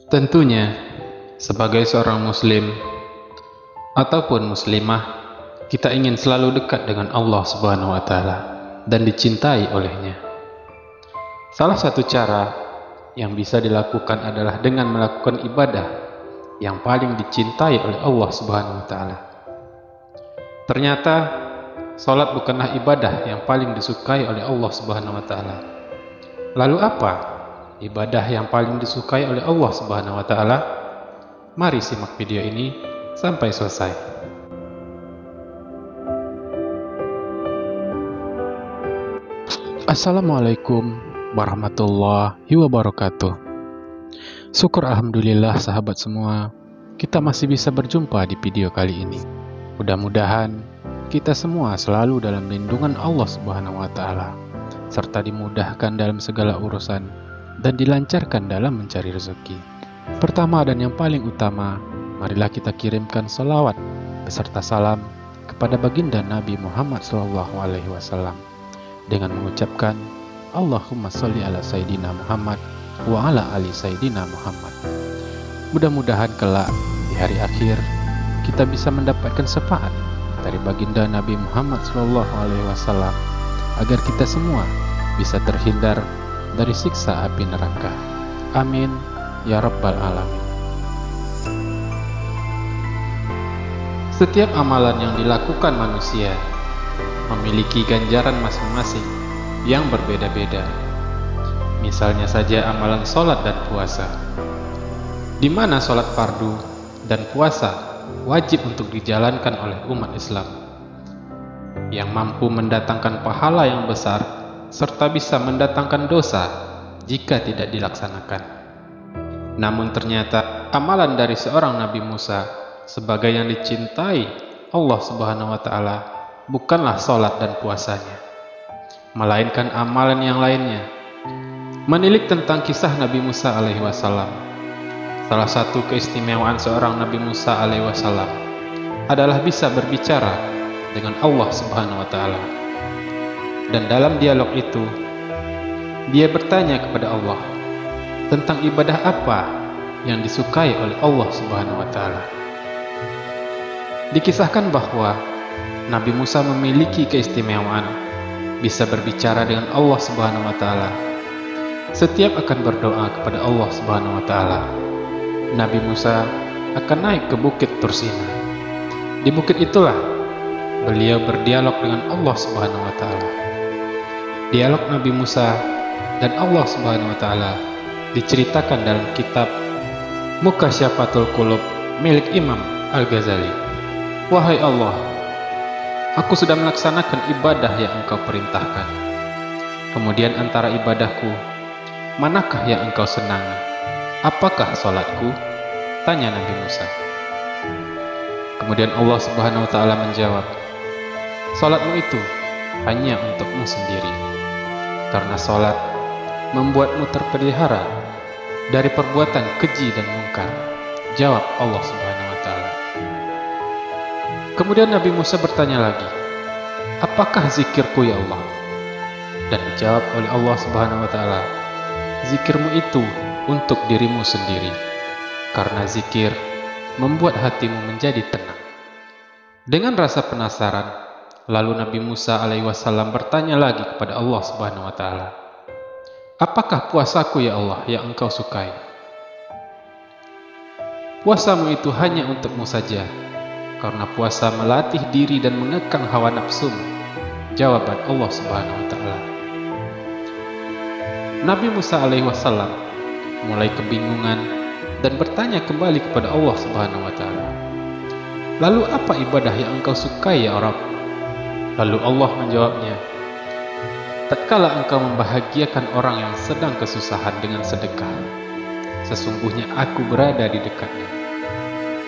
Tentunya, sebagai seorang muslim ataupun muslimah, kita ingin selalu dekat dengan Allah Subhanahu wa taala dan dicintai olehnya. Salah satu cara yang bisa dilakukan adalah dengan melakukan ibadah yang paling dicintai oleh Allah Subhanahu wa taala. Ternyata salat bukanlah ibadah yang paling disukai oleh Allah Subhanahu wa taala. Lalu apa ibadah yang paling disukai oleh Allah Subhanahu wa taala? Mari simak video ini sampai selesai. Assalamualaikum warahmatullahi wabarakatuh. Syukur alhamdulillah sahabat semua, kita masih bisa berjumpa di video kali ini. Mudah-mudahan kita semua selalu dalam lindungan Allah Subhanahu wa taala, serta dimudahkan dalam segala urusan dan dilancarkan dalam mencari rezeki. Pertama dan yang paling utama, marilah kita kirimkan salawat beserta salam kepada baginda Nabi Muhammad SAW dengan mengucapkan Allahumma sholli ala Sayyidina Muhammad wa ala ali Sayyidina Muhammad. Mudah-mudahan kelak di hari akhir kita bisa mendapatkan syafaat dari baginda Nabi Muhammad SAW agar kita semua bisa terhindar dari siksa api neraka. Amin ya rabbal alamin. Setiap amalan yang dilakukan manusia memiliki ganjaran masing-masing yang berbeda-beda. Misalnya saja amalan sholat dan puasa, di mana sholat fardu dan puasa wajib untuk dijalankan oleh umat Islam, yang mampu mendatangkan pahala yang besar serta bisa mendatangkan dosa jika tidak dilaksanakan. Namun ternyata amalan dari seorang Nabi Musa sebagai yang dicintai Allah Subhanahu wa taala bukanlah sholat dan puasanya, melainkan amalan yang lainnya. Menilik tentang kisah Nabi Musa alaihi wasallam, salah satu keistimewaan seorang Nabi Musa alaihi wasallam adalah bisa berbicara dengan Allah Subhanahu wa taala. Dan dalam dialog itu, dia bertanya kepada Allah tentang ibadah apa yang disukai oleh Allah Subhanahu wa taala. Dikisahkan bahwa Nabi Musa memiliki keistimewaan bisa berbicara dengan Allah Subhanahu wa taala. Setiap akan berdoa kepada Allah Subhanahu wa taala, Nabi Musa akan naik ke bukit Tursina. Di bukit itulah beliau berdialog dengan Allah Subhanahu wa taala. Dialog Nabi Musa dan Allah Subhanahu wa taala diceritakan dalam kitab Mukasyafatul Qulub milik Imam Al-Ghazali. Wahai Allah, aku sudah melaksanakan ibadah yang Engkau perintahkan. Kemudian antara ibadahku, manakah yang Engkau senangi? Apakah salatku? Tanya Nabi Musa. Kemudian Allah Subhanahu wa taala menjawab, salatmu itu hanya untukmu sendiri, karena salat membuatmu terpelihara dari perbuatan keji dan mungkar. Jawab Allah Subhanahu wa taala. Kemudian Nabi Musa bertanya lagi, apakah zikirku ya Allah? Dan dijawab oleh Allah Subhanahu wa taala, zikirmu itu untuk dirimu sendiri, karena zikir membuat hatimu menjadi tenang. Dengan rasa penasaran, lalu Nabi Musa alaihi wasallam bertanya lagi kepada Allah Subhanahu wa taala, apakah puasaku ya Allah yang Engkau sukai? Puasamu itu hanya untukmu saja, karena puasa melatih diri dan mengekang hawa nafsumu. Jawaban Allah Subhanahu wa taala. Nabi Musa alaihi wasallam mulai kebingungan dan bertanya kembali kepada Allah Subhanahu wa taala, lalu apa ibadah yang Engkau sukai ya Rabb? Lalu Allah menjawabnya, tatkala engkau membahagiakan orang yang sedang kesusahan dengan sedekah, sesungguhnya aku berada di dekatnya.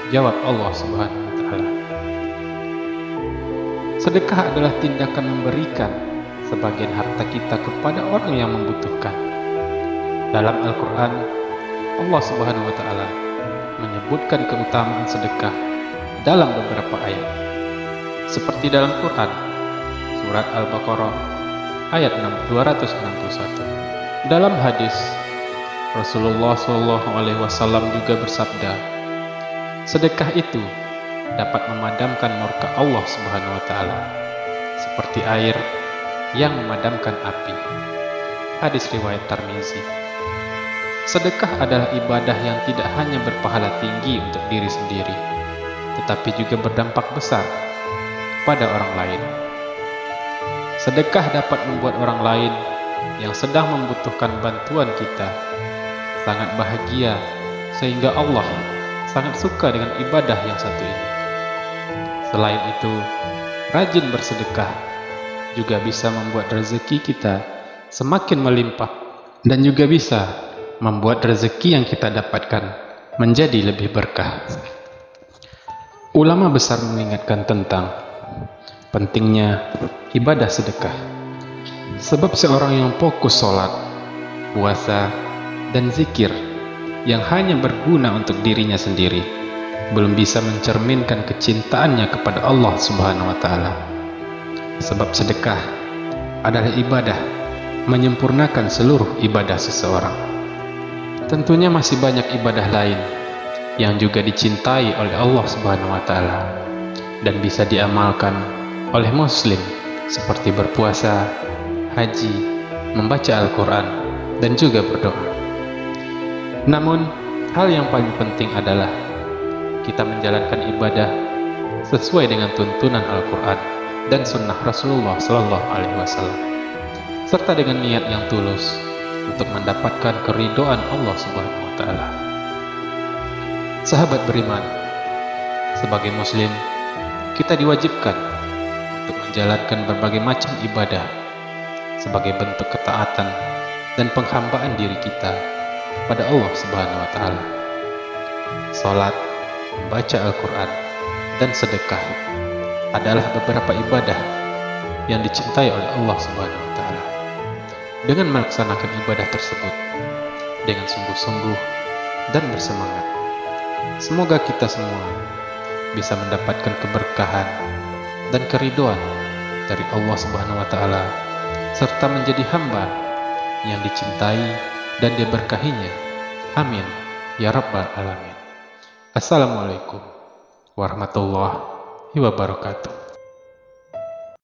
Jawab Allah Subhanahu wa taala. Sedekah adalah tindakan memberikan sebagian harta kita kepada orang yang membutuhkan. Dalam Al-Quran, Allah Subhanahu wa taala menyebutkan keutamaan sedekah dalam beberapa ayat, seperti dalam Quran surat Al-Baqarah ayat 261. Dalam hadis Rasulullah SAW juga bersabda, sedekah itu dapat memadamkan murka Allah Subhanahu wa Ta'ala, seperti air yang memadamkan api. Hadis riwayat Tirmizi. Sedekah adalah ibadah yang tidak hanya berpahala tinggi untuk diri sendiri, tetapi juga berdampak besar pada orang lain. Sedekah dapat membuat orang lain yang sedang membutuhkan bantuan kita sangat bahagia, sehingga Allah sangat suka dengan ibadah yang satu ini. Selain itu, rajin bersedekah juga bisa membuat rezeki kita semakin melimpah dan juga bisa membuat rezeki yang kita dapatkan menjadi lebih berkah. Ulama besar mengingatkan tentang pentingnya ibadah sedekah. Sebab seorang yang fokus sholat, puasa, dan zikir yang hanya berguna untuk dirinya sendiri belum bisa mencerminkan kecintaannya kepada Allah Subhanahu wa Ta'ala. Sebab sedekah adalah ibadah menyempurnakan seluruh ibadah seseorang. Tentunya masih banyak ibadah lain yang juga dicintai oleh Allah Subhanahu wa Ta'ala dan bisa diamalkan oleh muslim, seperti berpuasa, haji, membaca Al-Quran, dan juga berdoa. Namun, hal yang paling penting adalah kita menjalankan ibadah sesuai dengan tuntunan Al-Quran dan sunnah Rasulullah SAW, serta dengan niat yang tulus untuk mendapatkan keridhaan Allah Subhanahu wa Ta'ala. Sahabat beriman, sebagai muslim, kita diwajibkan untuk menjalankan berbagai macam ibadah sebagai bentuk ketaatan dan penghambaan diri kita pada Allah Subhanahu wa Ta'ala. Salat, membaca Al-Quran, dan sedekah adalah beberapa ibadah yang dicintai oleh Allah Subhanahu wa Ta'ala. Dengan melaksanakan ibadah tersebut dengan sungguh-sungguh dan bersemangat, semoga kita semua bisa mendapatkan keberkahan dan keridhaan dari Allah Subhanahu wa Ta'ala, serta menjadi hamba yang dicintai dan diberkahinya. Amin ya rabbal alamin. Assalamualaikum warahmatullahi wabarakatuh.